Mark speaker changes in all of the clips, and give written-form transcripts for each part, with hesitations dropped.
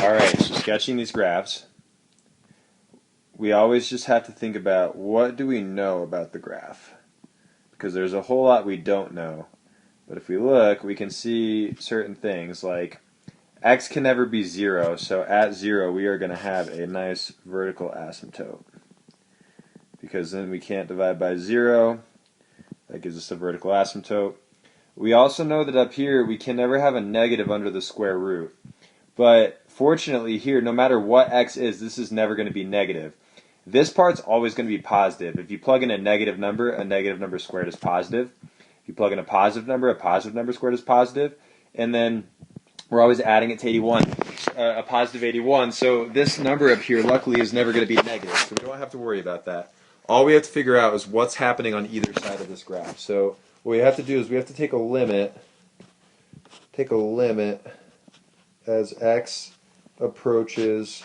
Speaker 1: Alright, so sketching these graphs, we always just have to think about what do we know about the graph. Because there's a whole lot we don't know. But if we look, we can see certain things like x can never be 0, so at 0 we are going to have a nice vertical asymptote. Because then we can't divide by 0, that gives us a vertical asymptote. We also know that up here we can never have a negative under the square root. But fortunately here, no matter what x is, this is never going to be negative. This part's always going to be positive. If you plug in a negative number squared is positive. If you plug in a positive number squared is positive. And then we're always adding it to 81, a positive 81. So this number up here, luckily, is never going to be negative. So we don't have to worry about that. All we have to figure out is what's happening on either side of this graph. So what we have to do is we have to take a limit as x approaches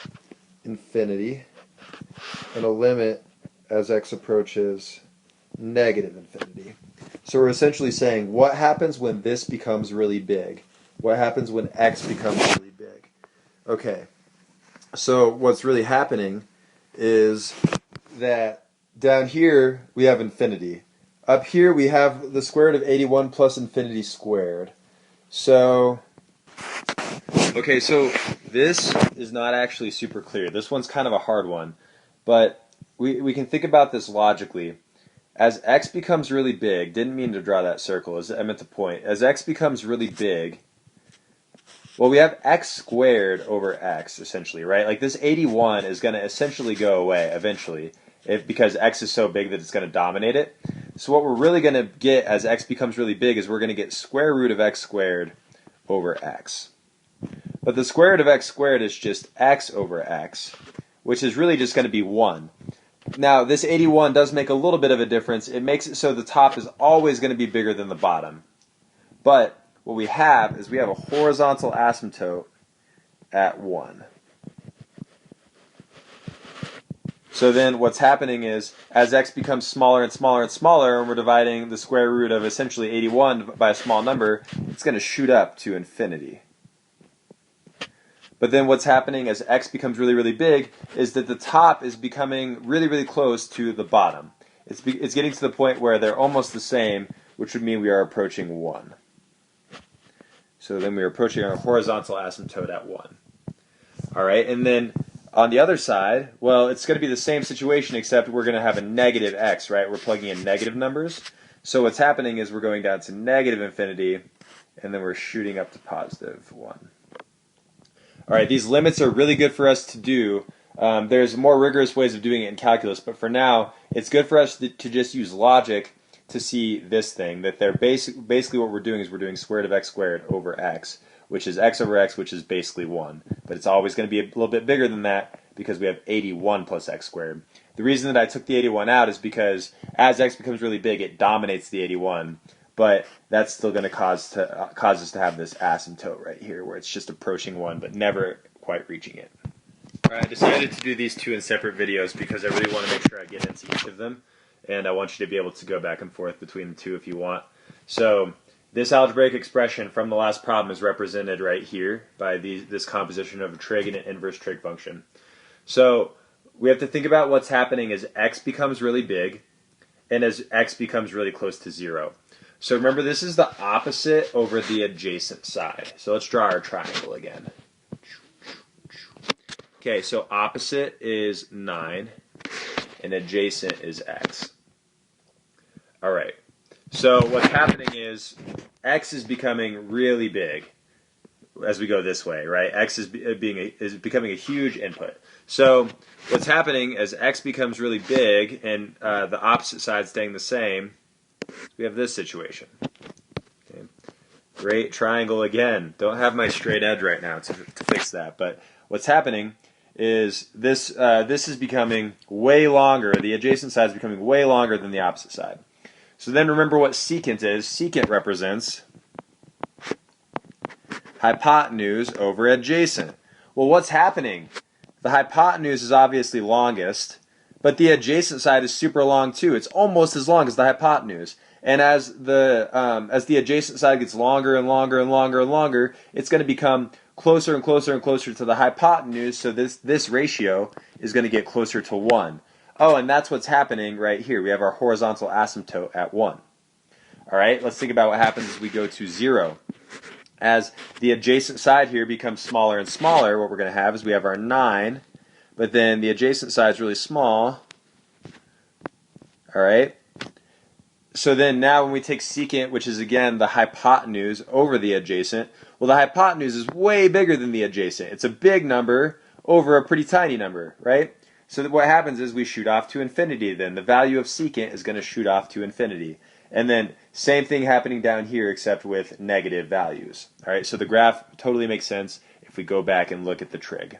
Speaker 1: infinity, and a limit as x approaches negative infinity. So we're essentially saying, what happens when this becomes really big? What happens when x becomes really big? Okay, so what's really happening is that down here we have infinity. Up here we have the square root of 81 plus infinity squared. So, okay, so this is not actually super clear. This one's kind of a hard one. But we can think about this logically. As x becomes really big, didn't mean to draw that circle, I meant to point. As x becomes really big, well, we have x squared over x, essentially, right? Like this 81 is going to essentially go away eventually, because x is so big that it's going to dominate it. So what we're really going to get as x becomes really big is we're going to get square root of x squared over x. But the square root of x squared is just x over x, which is really just going to be 1. Now, this 81 does make a little bit of a difference. It makes it so the top is always going to be bigger than the bottom. But what we have is we have a horizontal asymptote at 1. So then what's happening is, as x becomes smaller and smaller and smaller, and we're dividing the square root of essentially 81 by a small number, it's going to shoot up to infinity. But then what's happening as x becomes really, really big is that the top is becoming really, really close to the bottom. It's getting to the point where they're almost the same, which would mean we are approaching 1. So then we are approaching our horizontal asymptote at 1. All right, and then on the other side, well, it's going to be the same situation, except we're going to have a negative x, right? We're plugging in negative numbers. So what's happening is we're going down to negative infinity, and then we're shooting up to positive 1. All right, these limits are really good for us to do. There's more rigorous ways of doing it in calculus, but for now, it's good for us to just use logic to see this thing, that they're basically what we're doing is we're doing square root of x squared over x, which is x over x, which is basically 1. But it's always going to be a little bit bigger than that because we have 81 plus x squared. The reason that I took the 81 out is because as x becomes really big, it dominates the 81. But that's still going to cause us to have this asymptote right here, where it's just approaching 1, but never quite reaching it. All right, I decided to do these two in separate videos because I really want to make sure I get into each of them, and I want you to be able to go back and forth between the two if you want. So this algebraic expression from the last problem is represented right here by this composition of a trig and an inverse trig function. So we have to think about what's happening as x becomes really big and as x becomes really close to 0. So remember, this is the opposite over the adjacent side. So let's draw our triangle again. Okay, so opposite is 9, and adjacent is x. All right, so what's happening is x is becoming really big as we go this way, right? X is becoming a huge input. So what's happening as x becomes really big and the opposite side staying the same, we have this situation. Okay. Great triangle again. Don't have my straight edge right now to fix that. But what's happening is this is becoming way longer. The adjacent side is becoming way longer than the opposite side. So then remember what secant is. Secant represents hypotenuse over adjacent. Well, what's happening? The hypotenuse is obviously longest, but the adjacent side is super long too. It's almost as long as the hypotenuse. And as the adjacent side gets longer and longer and longer and longer, it's going to become closer and closer and closer to the hypotenuse, so this ratio is going to get closer to 1. Oh, and that's what's happening right here. We have our horizontal asymptote at 1. All right, let's think about what happens as we go to 0. As the adjacent side here becomes smaller and smaller, what we're going to have is we have our 9, but then the adjacent side is really small. All right. So then now when we take secant, which is again the hypotenuse over the adjacent, well, the hypotenuse is way bigger than the adjacent. It's a big number over a pretty tiny number, right? So what happens is we shoot off to infinity then. The value of secant is going to shoot off to infinity. And then same thing happening down here except with negative values. All right, so the graph totally makes sense if we go back and look at the trig.